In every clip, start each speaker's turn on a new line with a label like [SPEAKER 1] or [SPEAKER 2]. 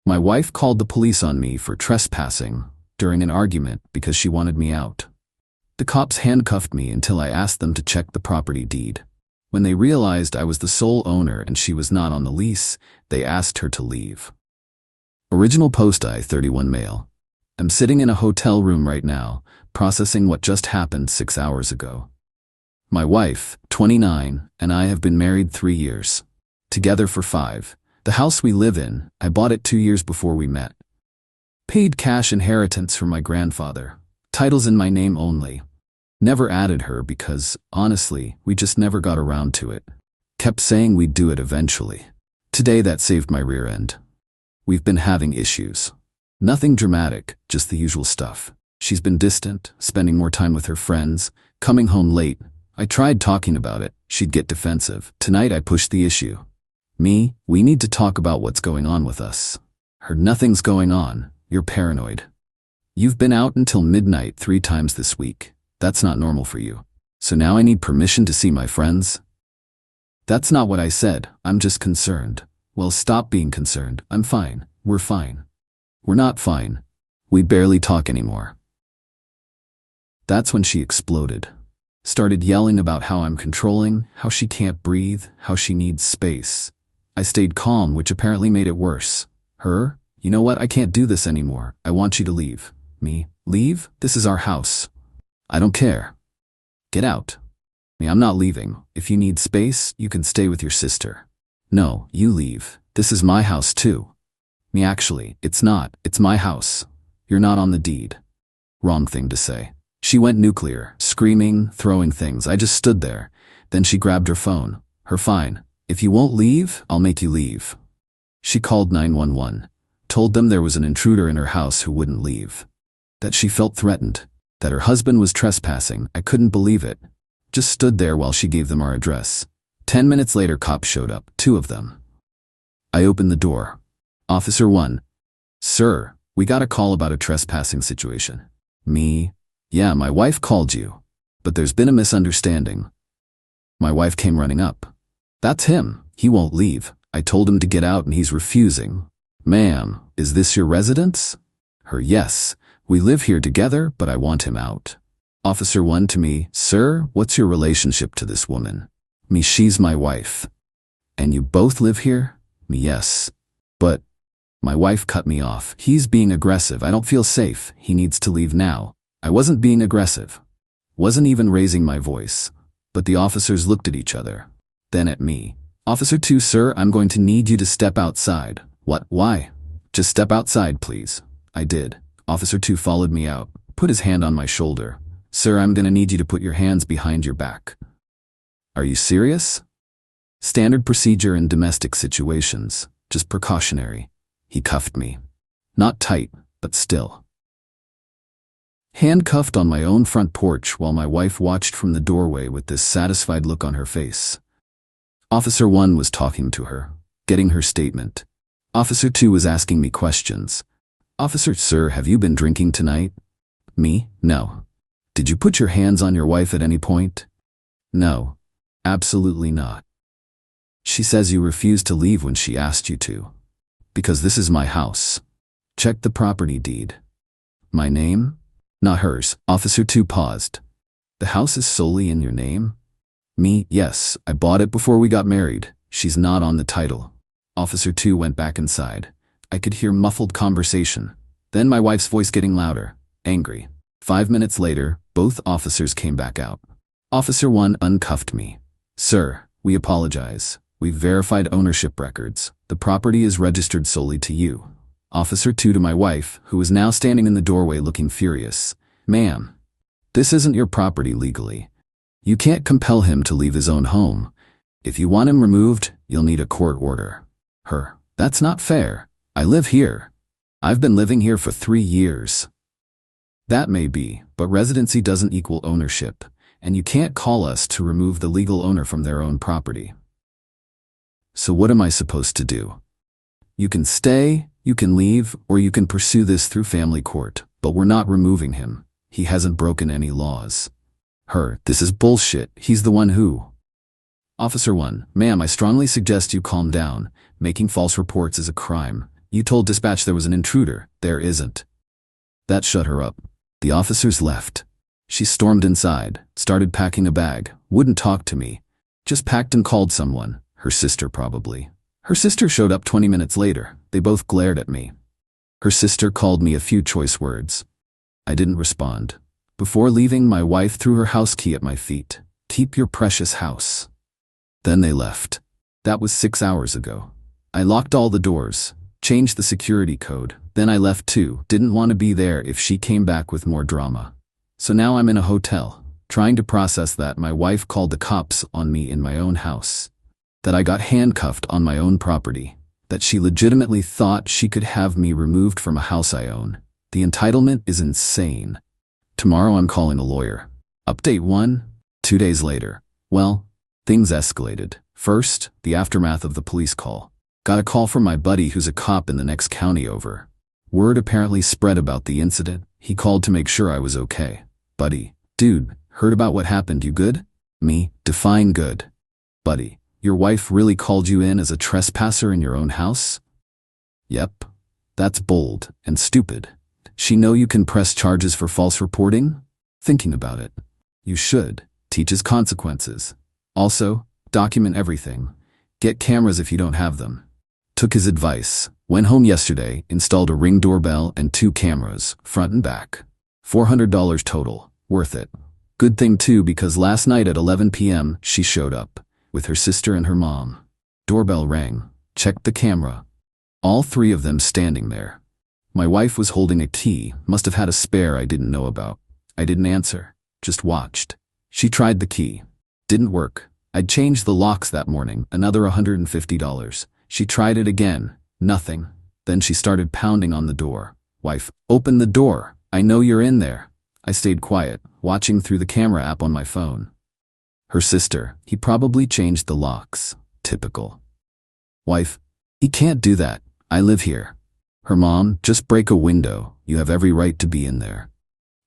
[SPEAKER 1] My wife called the police on me for trespassing during an argument because she wanted me out. The cops handcuffed me until I asked them to check the property deed. When they realized I was the sole owner and she was not on the lease, they asked her to leave. Original post I-31 male. I'm sitting in a hotel room right now, processing what just happened 6 hours ago. My wife, 29, and I have been married 3 years. Together for 5. The house we live in, I bought it 2 years before we met. Paid cash inheritance from my grandfather. Titles in my name only. Never added her because, honestly, we just never got around to it. Kept saying we'd do it eventually. Today that saved my rear end. We've been having issues. Nothing dramatic, just the usual stuff. She's been distant, spending more time with her friends, coming home late. I tried talking about it, she'd get defensive. Tonight I pushed the issue. We need to talk about what's going on with us. Her nothing's going on, you're paranoid. You've been out until midnight 3 times this week. That's not normal for you. So now I need permission to see my friends? That's not what I said, I'm just concerned. Well, stop being concerned, I'm fine, we're fine. We're not fine. We barely talk anymore. That's when she exploded. Started yelling about how I'm controlling, how she can't breathe, how she needs space. I stayed calm, which apparently made it worse. Her? You know what, I can't do this anymore. I want you to leave. Me? Leave? This is our house. I don't care. Get out. Me, I'm not leaving. If you need space, you can stay with your sister. No, you leave. This is my house too. Me, actually, it's not. It's my house. You're not on the deed. Wrong thing to say. She went nuclear, screaming, throwing things. I just stood there. Then she grabbed her phone. Her fine. If you won't leave, I'll make you leave. She called 911. Told them there was an intruder in her house who wouldn't leave. That she felt threatened. That her husband was trespassing. I couldn't believe it. Just stood there while she gave them our address. 10 minutes later, cops showed up, 2 of them. I opened the door. Officer 1. Sir, we got a call about a trespassing situation. Me? Yeah, my wife called you. But there's been a misunderstanding. My wife came running up. That's him. He won't leave. I told him to get out and he's refusing. Ma'am, is this your residence? Her, yes. We live here together, but I want him out. Officer 1 to me, Sir, what's your relationship to this woman? Me, she's my wife. And you both live here? Me, yes. But my wife cut me off. He's being aggressive. I don't feel safe. He needs to leave now. I wasn't being aggressive. Wasn't even raising my voice. But the officers looked at each other. Then at me. Officer 2, sir, I'm going to need you to step outside. What? Why? Just step outside, please. I did. Officer 2 followed me out, put his hand on my shoulder. Sir, I'm gonna need you to put your hands behind your back. Are you serious? Standard procedure in domestic situations, just precautionary. He cuffed me. Not tight, but still. Handcuffed on my own front porch while my wife watched from the doorway with this satisfied look on her face. Officer 1 was talking to her, getting her statement. Officer 2 was asking me questions. Officer, sir, have you been drinking tonight? Me? No. Did you put your hands on your wife at any point? No. Absolutely not. She says you refused to leave when she asked you to. Because this is my house. Check the property deed. My name? Not hers. Officer 2 paused. The house is solely in your name? Me? Yes, I bought it before we got married. She's not on the title. Officer 2 went back inside. I could hear muffled conversation. Then my wife's voice getting louder, angry. 5 minutes later, both officers came back out. Officer 1 uncuffed me. Sir, we apologize. We've verified ownership records. The property is registered solely to you. Officer 2 to my wife, who was now standing in the doorway looking furious. Ma'am, this isn't your property legally. You can't compel him to leave his own home. If you want him removed, you'll need a court order. Her, that's not fair. I live here. I've been living here for 3 years. That may be, but residency doesn't equal ownership, and you can't call us to remove the legal owner from their own property. So what am I supposed to do? You can stay, you can leave, or you can pursue this through family court, but we're not removing him. He hasn't broken any laws. Her, this is bullshit. He's the one who. Officer 1, ma'am, I strongly suggest you calm down. Making false reports is a crime. You told dispatch there was an intruder. There isn't. That shut her up. The officers left. She stormed inside, started packing a bag, wouldn't talk to me. Just packed and called someone. Her sister probably. Her sister showed up 20 minutes later. They both glared at me. Her sister called me a few choice words. I didn't respond. Before leaving, my wife threw her house key at my feet. Keep your precious house. Then they left. That was 6 hours ago. I locked all the doors, changed the security code. Then I left too. Didn't want to be there if she came back with more drama. So now I'm in a hotel, trying to process that my wife called the cops on me in my own house. That I got handcuffed on my own property. That she legitimately thought she could have me removed from a house I own. The entitlement is insane. Tomorrow I'm calling a lawyer. Update 1. 2 days later. Well, things escalated. First, the aftermath of the police call. Got a call from my buddy who's a cop in the next county over. Word apparently spread about the incident. He called to make sure I was okay. Buddy, dude, heard about what happened, you good? Me, define good. Buddy, your wife really called you in as a trespasser in your own house? Yep. That's bold and stupid. She know you can press charges for false reporting? Thinking about it. You should. Teaches consequences. Also, document everything. Get cameras if you don't have them. Took his advice. Went home yesterday, installed a Ring doorbell and 2 cameras, front and back. $400 total. Worth it. Good thing too, because last night at 11 p.m. she showed up, with her sister and her mom. Doorbell rang. Checked the camera. All 3 of them standing there. My wife was holding a key, must have had a spare I didn't know about. I didn't answer, just watched. She tried the key. Didn't work. I'd changed the locks that morning, another $150. She tried it again, nothing. Then she started pounding on the door. Wife, open the door. I know you're in there. I stayed quiet, watching through the camera app on my phone. Her sister, he probably changed the locks. Typical. Wife, he can't do that. I live here. Her mom, just break a window. You have every right to be in there.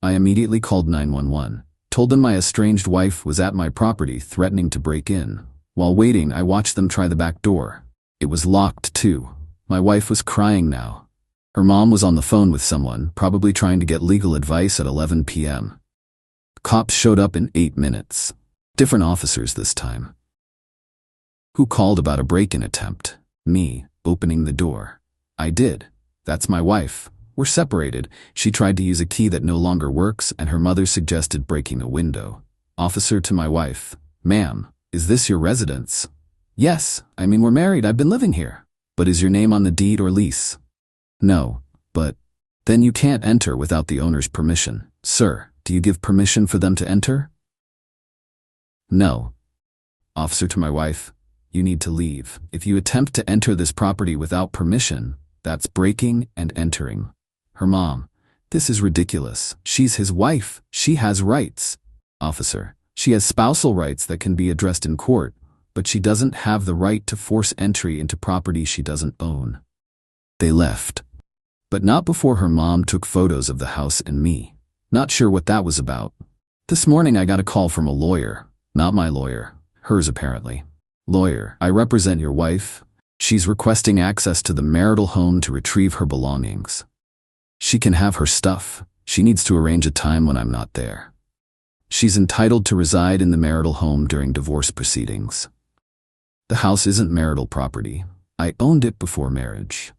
[SPEAKER 1] I immediately called 911. Told them my estranged wife was at my property threatening to break in. While waiting, I watched them try the back door. It was locked too. My wife was crying now. Her mom was on the phone with someone, probably trying to get legal advice at 11 p.m. Cops showed up in 8 minutes. Different officers this time. Who called about a break-in attempt? Me, opening the door. I did. That's my wife. We're separated. She tried to use a key that no longer works, and her mother suggested breaking a window. Officer to my wife. Ma'am, is this your residence? Yes, I mean we're married, I've been living here. But is your name on the deed or lease? No, but then you can't enter without the owner's permission. Sir, do you give permission for them to enter? No. Officer to my wife. You need to leave. If you attempt to enter this property without permission, that's breaking and entering. Her mom. This is ridiculous. She's his wife. She has rights. Officer. She has spousal rights that can be addressed in court, but she doesn't have the right to force entry into property she doesn't own. They left. But not before her mom took photos of the house and me. Not sure what that was about. This morning I got a call from a lawyer. Not my lawyer. Hers apparently. Lawyer, I represent your wife. She's requesting access to the marital home to retrieve her belongings. She can have her stuff. She needs to arrange a time when I'm not there. She's entitled to reside in the marital home during divorce proceedings. The house isn't marital property. I owned it before marriage.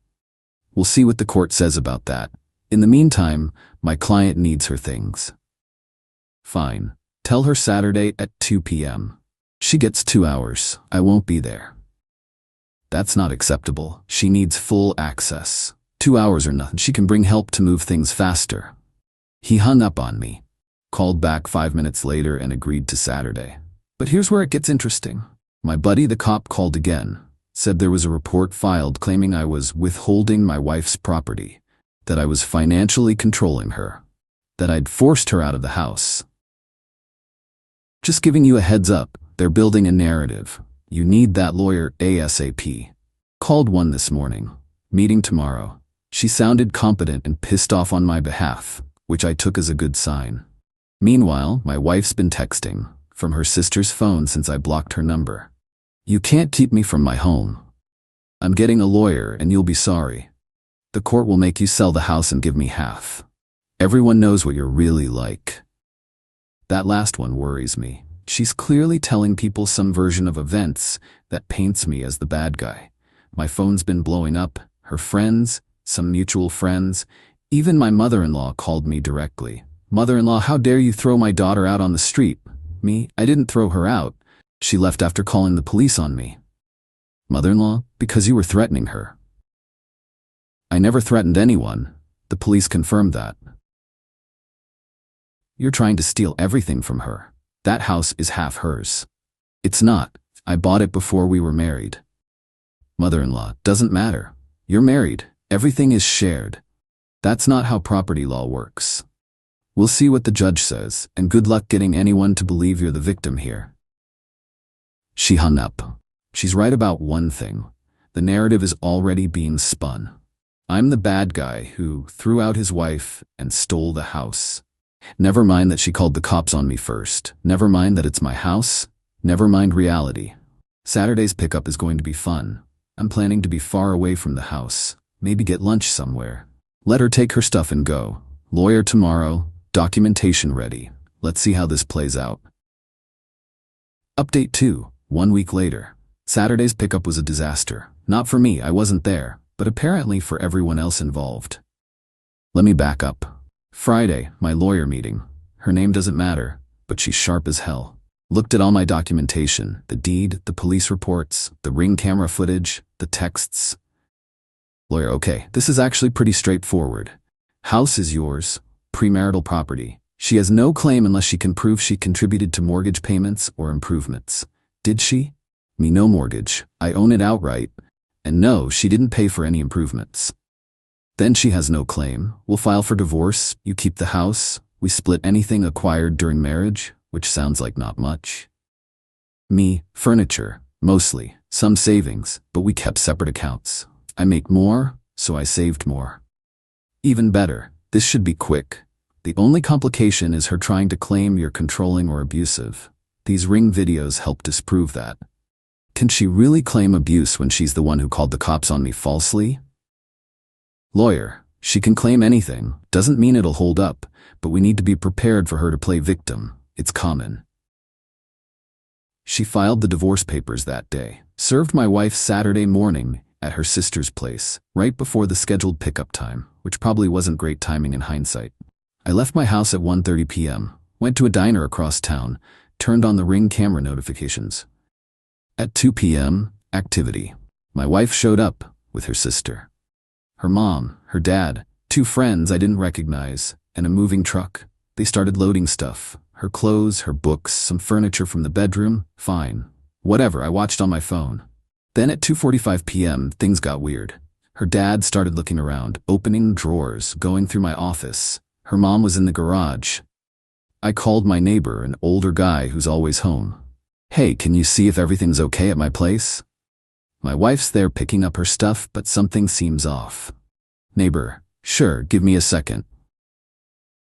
[SPEAKER 1] We'll see what the court says about that. In the meantime, my client needs her things. Fine. Tell her Saturday at 2 p.m. She gets 2 hours. I won't be there. That's not acceptable. She needs full access. 2 hours or nothing. She can bring help to move things faster. He hung up on me. Called back 5 minutes later and agreed to Saturday. But here's where it gets interesting. My buddy the cop called again. Said there was a report filed claiming I was withholding my wife's property. That I was financially controlling her. That I'd forced her out of the house. Just giving you a heads up, they're building a narrative. You need that lawyer ASAP. Called one this morning. Meeting tomorrow. She sounded competent and pissed off on my behalf, which I took as a good sign. Meanwhile, my wife's been texting from her sister's phone since I blocked her number. You can't keep me from my home. I'm getting a lawyer and you'll be sorry. The court will make you sell the house and give me half. Everyone knows what you're really like. That last one worries me. She's clearly telling people some version of events that paints me as the bad guy. My phone's been blowing up, her friends, some mutual friends, even my mother-in-law called me directly. Mother-in-law, how dare you throw my daughter out on the street? Me, I didn't throw her out. She left after calling the police on me. Mother-in-law, because you were threatening her. I never threatened anyone. The police confirmed that. You're trying to steal everything from her. That house is half hers. It's not. I bought it before we were married. Mother-in-law, doesn't matter. You're married. Everything is shared. That's not how property law works. We'll see what the judge says, and good luck getting anyone to believe you're the victim here. She hung up. She's right about one thing. The narrative is already being spun. I'm the bad guy who threw out his wife and stole the house. Never mind that she called the cops on me first. Never mind that it's my house. Never mind reality. Saturday's pickup is going to be fun. I'm planning to be far away from the house. Maybe get lunch somewhere. Let her take her stuff and go. Lawyer tomorrow. Documentation ready. Let's see how this plays out. Update 2. 1 week later. Saturday's pickup was a disaster. Not for me, I wasn't there, but apparently for everyone else involved. Let me back up. Friday, my lawyer meeting. Her name doesn't matter, but she's sharp as hell. Looked at all my documentation, the deed, the police reports, the ring camera footage, the texts. Lawyer, okay, this is actually pretty straightforward. House is yours, premarital property. She has no claim unless she can prove she contributed to mortgage payments or improvements. Did she? Me, no mortgage. I own it outright. And no, she didn't pay for any improvements. Then she has no claim. We'll file for divorce. You keep the house. We split anything acquired during marriage, which sounds like not much. Me, furniture, mostly, some savings, but we kept separate accounts. I make more, so I saved more. Even better, this should be quick. The only complication is her trying to claim you're controlling or abusive. These ring videos help disprove that. Can she really claim abuse when she's the one who called the cops on me falsely? Lawyer, she can claim anything. Doesn't mean it'll hold up, but we need to be prepared for her to play victim. It's common. She filed the divorce papers that day, served my wife Saturday morning at her sister's place, right before the scheduled pickup time, which probably wasn't great timing in hindsight. I left my house at 1:30 p.m., went to a diner across town, turned on the ring camera notifications. At 2 p.m., activity. My wife showed up with her sister. Her mom, her dad, 2 friends I didn't recognize, and a moving truck. They started loading stuff. Her clothes, her books, some furniture from the bedroom. Fine. Whatever, I watched on my phone. Then at 2:45 p.m., things got weird. Her dad started looking around, opening drawers, going through my office. Her mom was in the garage. I called my neighbor, an older guy who's always home. Hey, can you see if everything's okay at my place? My wife's there picking up her stuff, but something seems off. Neighbor, sure, give me a second.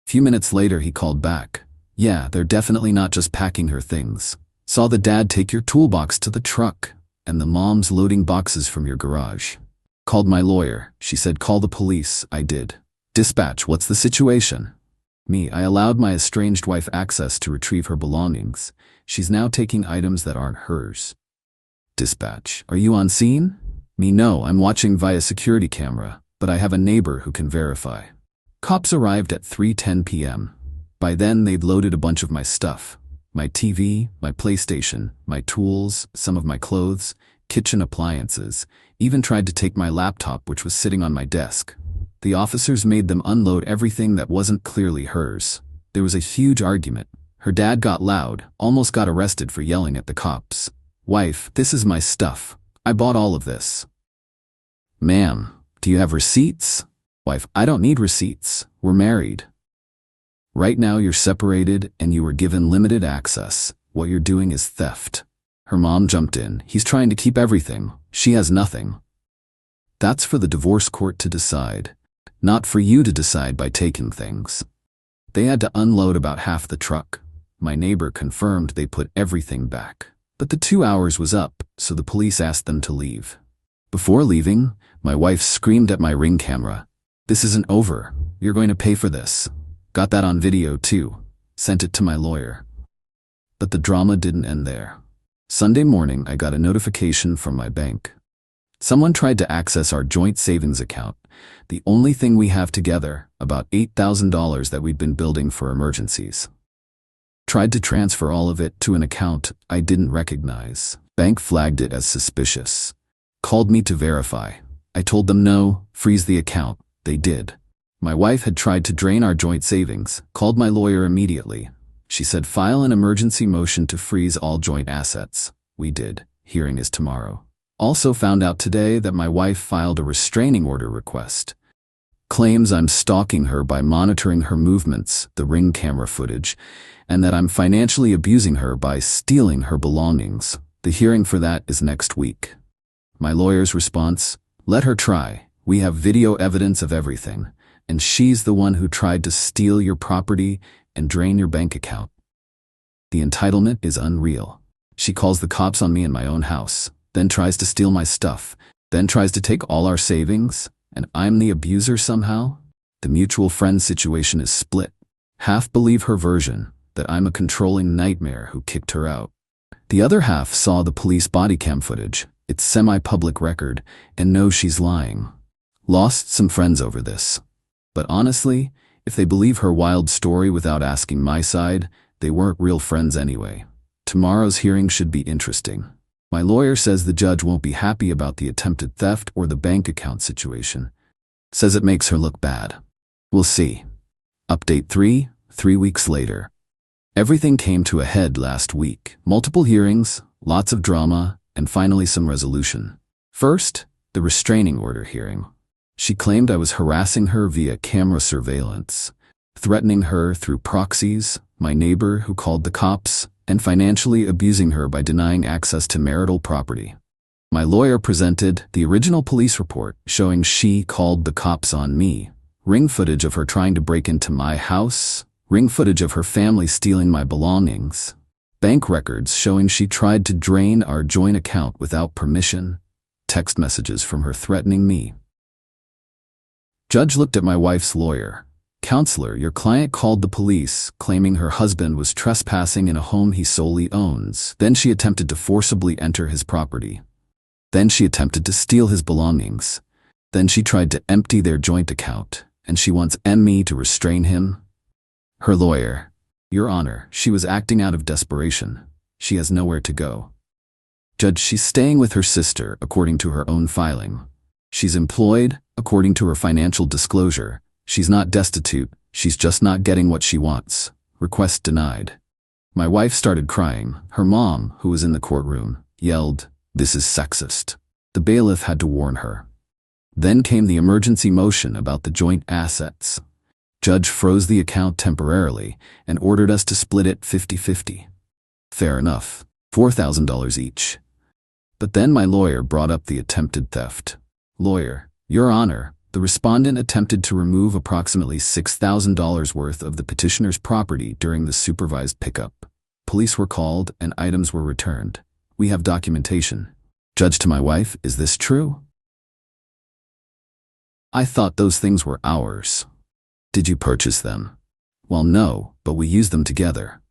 [SPEAKER 1] Few minutes later, he called back. Yeah, they're definitely not just packing her things. Saw the dad take your toolbox to the truck, and the mom's loading boxes from your garage. Called my lawyer. She said call the police. I did. Dispatch, what's the situation? Me, I allowed my estranged wife access to retrieve her belongings. She's now taking items that aren't hers. Dispatch, are you on scene? Me, no, I'm watching via security camera, but I have a neighbor who can verify. Cops arrived at 3:10 p.m. By then, they'd loaded a bunch of my stuff. My TV, my PlayStation, my tools, some of my clothes, kitchen appliances, even tried to take my laptop which was sitting on my desk. The officers made them unload everything that wasn't clearly hers. There was a huge argument. Her dad got loud, almost got arrested for yelling at the cops. Wife, this is my stuff. I bought all of this. Ma'am, do you have receipts? Wife, I don't need receipts. We're married. Right now you're separated and you were given limited access. What you're doing is theft. Her mom jumped in. He's trying to keep everything. She has nothing. That's for the divorce court to decide, not for you to decide by taking things. They had to unload about half the truck. My neighbor confirmed they put everything back. But the 2 hours was up, so the police asked them to leave. Before leaving, My wife screamed at my Ring camera. "This isn't over. You're going to pay for this." Got that on video too. Sent it to my lawyer. But the drama didn't end there. Sunday morning, I got a notification from my bank. Someone tried to access our joint savings account, the only thing we have together, about $8,000 that we'd been building for emergencies. Tried to transfer all of it to an account I didn't recognize. Bank flagged it as suspicious. Called me to verify. I told them no, freeze the account. They did. My wife had tried to drain our joint savings, called my lawyer immediately. She said file an emergency motion to freeze all joint assets. We did. Hearing is tomorrow. Also found out today that my wife filed a restraining order request. Claims I'm stalking her by monitoring her movements, the Ring camera footage, and that I'm financially abusing her by stealing her belongings. The hearing for that is next week. My lawyer's response: let her try. We have video evidence of everything, and she's the one who tried to steal your property and drain your bank account. The entitlement is unreal. She calls the cops on me in my own house, then tries to steal my stuff, then tries to take all our savings, and I'm the abuser somehow? The mutual friend situation is split. Half believe her version, that I'm a controlling nightmare who kicked her out. The other half saw the police body cam footage, it's semi-public record, and knows she's lying. Lost some friends over this. But honestly, if they believe her wild story without asking my side, they weren't real friends anyway. Tomorrow's hearing should be interesting. My lawyer says the judge won't be happy about the attempted theft or the bank account situation. Says it makes her look bad. We'll see. Update 3 weeks later. Everything came to a head last week. Multiple hearings, lots of drama, and finally some resolution. First, the restraining order hearing. She claimed I was harassing her via camera surveillance, threatening her through proxies, my neighbor who called the cops, and financially abusing her by denying access to marital property. My lawyer presented the original police report showing she called the cops on me, Ring footage of her trying to break into my house, Ring footage of her family stealing my belongings, bank records showing she tried to drain our joint account without permission, text messages from her threatening me. Judge looked at my wife's lawyer. Counselor, your client called the police, claiming her husband was trespassing in a home he solely owns. Then she attempted to forcibly enter his property. Then she attempted to steal his belongings. Then she tried to empty their joint account, and she wants me to restrain him. Her lawyer: Your Honor, she was acting out of desperation. She has nowhere to go. Judge, she's staying with her sister, according to her own filing. She's employed, according to her financial disclosure. She's not destitute, she's just not getting what she wants. Request denied. My wife started crying. Her mom, who was in the courtroom, yelled, "This is sexist." The bailiff had to warn her. Then came the emergency motion about the joint assets. Judge froze the account temporarily and ordered us to split it 50-50. Fair enough, $4,000 each. But then my lawyer brought up the attempted theft. Lawyer: Your Honor, the respondent attempted to remove approximately $6,000 worth of the petitioner's property during the supervised pickup. Police were called and items were returned. We have documentation. Judge to my wife: Is this true? I thought those things were ours. Did you purchase them? Well, no, but we used them together.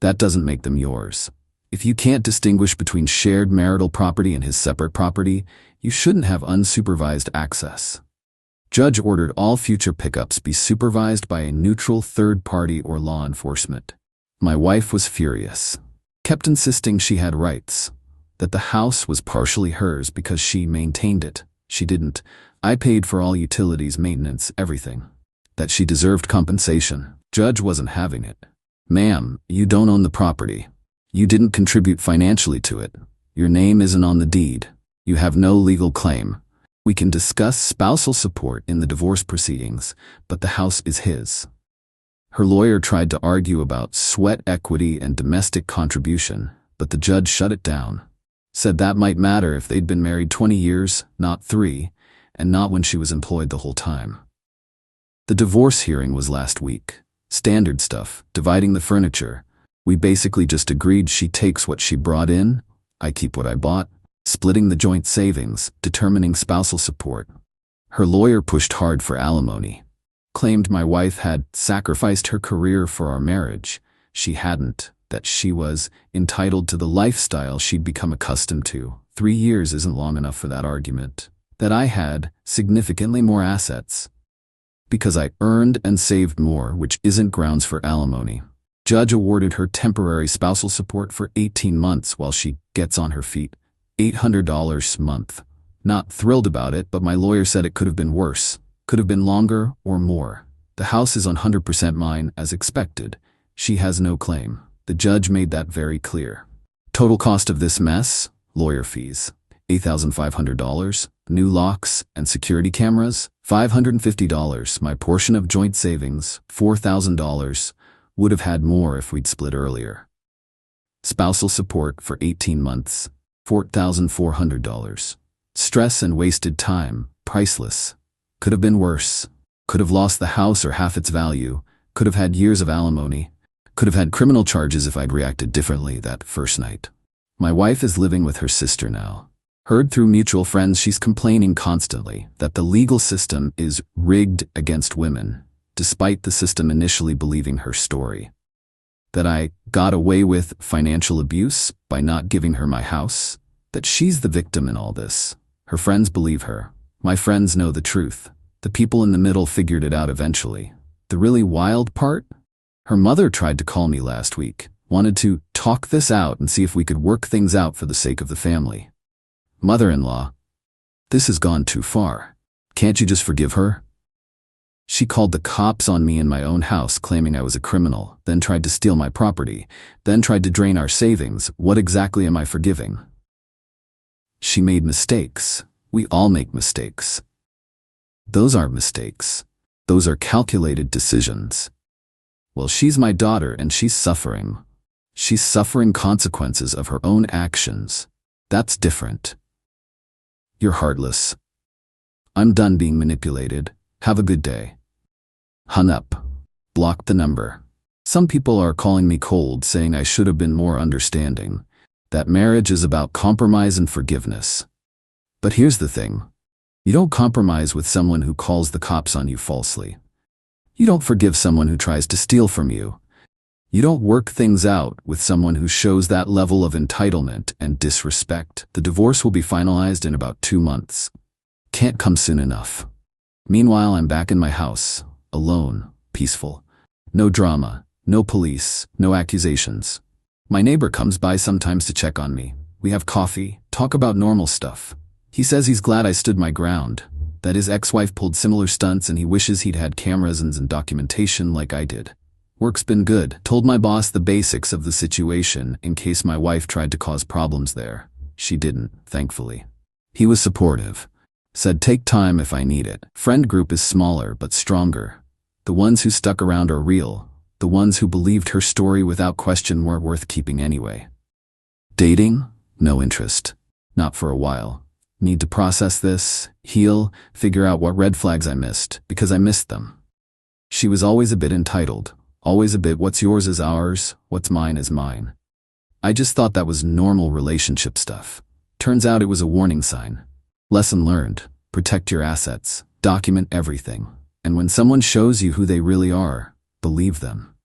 [SPEAKER 1] That doesn't make them yours. If you can't distinguish between shared marital property and his separate property, you shouldn't have unsupervised access. Judge ordered all future pickups be supervised by a neutral third party or law enforcement. My wife was furious. Kept insisting she had rights. That the house was partially hers because she maintained it. She didn't. I paid for all utilities, maintenance, everything. That she deserved compensation. Judge wasn't having it. Ma'am, you don't own the property. You didn't contribute financially to it. Your name isn't on the deed. You have no legal claim. We can discuss spousal support in the divorce proceedings, but the house is his. Her lawyer tried to argue about sweat equity and domestic contribution, but the judge shut it down. Said that might matter if they'd been married 20 years, not 3, and not when she was employed the whole time. The divorce hearing was last week. Standard stuff, dividing the furniture. We basically just agreed she takes what she brought in, I keep what I bought. splitting the joint savings, determining spousal support. Her lawyer pushed hard for alimony, claimed my wife had sacrificed her career for our marriage. She hadn't, that she was entitled to the lifestyle she'd become accustomed to. 3 years isn't long enough for that argument. That I had significantly more assets because I earned and saved more, which isn't grounds for alimony. Judge awarded her temporary spousal support for 18 months while she gets on her feet. $800 a month. Not thrilled about it, but my lawyer said it could have been worse. Could have been longer or more. The house is 100% mine as expected. She has no claim. The judge made that very clear. Total cost of this mess? Lawyer fees, $8,500. New locks and security cameras, $550. My portion of joint savings, $4,000. Would have had more if we'd split earlier. Spousal support for 18 months, $4,400. Stress and wasted time, priceless. Could have been worse. Could have lost the house or half its value. Could have had years of alimony. Could have had criminal charges if I'd reacted differently that first night. My wife is living with her sister now. Heard through mutual friends she's complaining constantly that the legal system is rigged against women, despite the system initially believing her story. That I got away with financial abuse by not giving her my house. That she's the victim in all this. Her friends believe her. My friends know the truth. The people in the middle figured it out eventually. The really wild part? Her mother tried to call me last week, wanted to talk this out and see if we could work things out for the sake of the family. Mother-in-law, this has gone too far. Can't you just forgive her? She called the cops on me in my own house, claiming I was a criminal, then tried to steal my property, then tried to drain our savings. What exactly am I forgiving? She made mistakes. We all make mistakes. Those aren't mistakes. Those are calculated decisions. Well, she's my daughter and she's suffering. She's suffering consequences of her own actions. That's different. You're heartless. I'm done being manipulated. Have a good day. Hung up. Blocked the number. Some people are calling me cold, saying I should have been more understanding. That marriage is about compromise and forgiveness. But here's the thing. You don't compromise with someone who calls the cops on you falsely. You don't forgive someone who tries to steal from you. You don't work things out with someone who shows that level of entitlement and disrespect. The divorce will be finalized in about 2 months. Can't come soon enough. Meanwhile, I'm back in my house, alone, peaceful. No drama, no police, no accusations. My neighbor comes by sometimes to check on me. We have coffee, talk about normal stuff. He says he's glad I stood my ground, that his ex-wife pulled similar stunts and he wishes he'd had cameras and documentation like I did. Work's been good. Told my boss the basics of the situation in case my wife tried to cause problems there. She didn't, thankfully. He was supportive. Said take time if I need it. Friend group is smaller but stronger. The ones who stuck around are real. The ones who believed her story without question weren't worth keeping anyway. Dating? No interest. Not for a while. Need to process this, heal, figure out what red flags I missed, because I missed them. She was always a bit entitled. Always a bit what's yours is ours, what's mine is mine. I just thought that was normal relationship stuff. Turns out it was a warning sign. Lesson learned. Protect your assets. Document everything. And when someone shows you who they really are, believe them.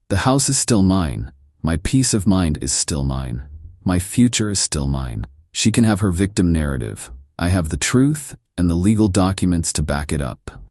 [SPEAKER 1] The house is still mine. My peace of mind is still mine. My future is still mine. She can have her victim narrative. I have the truth and the legal documents to back it up.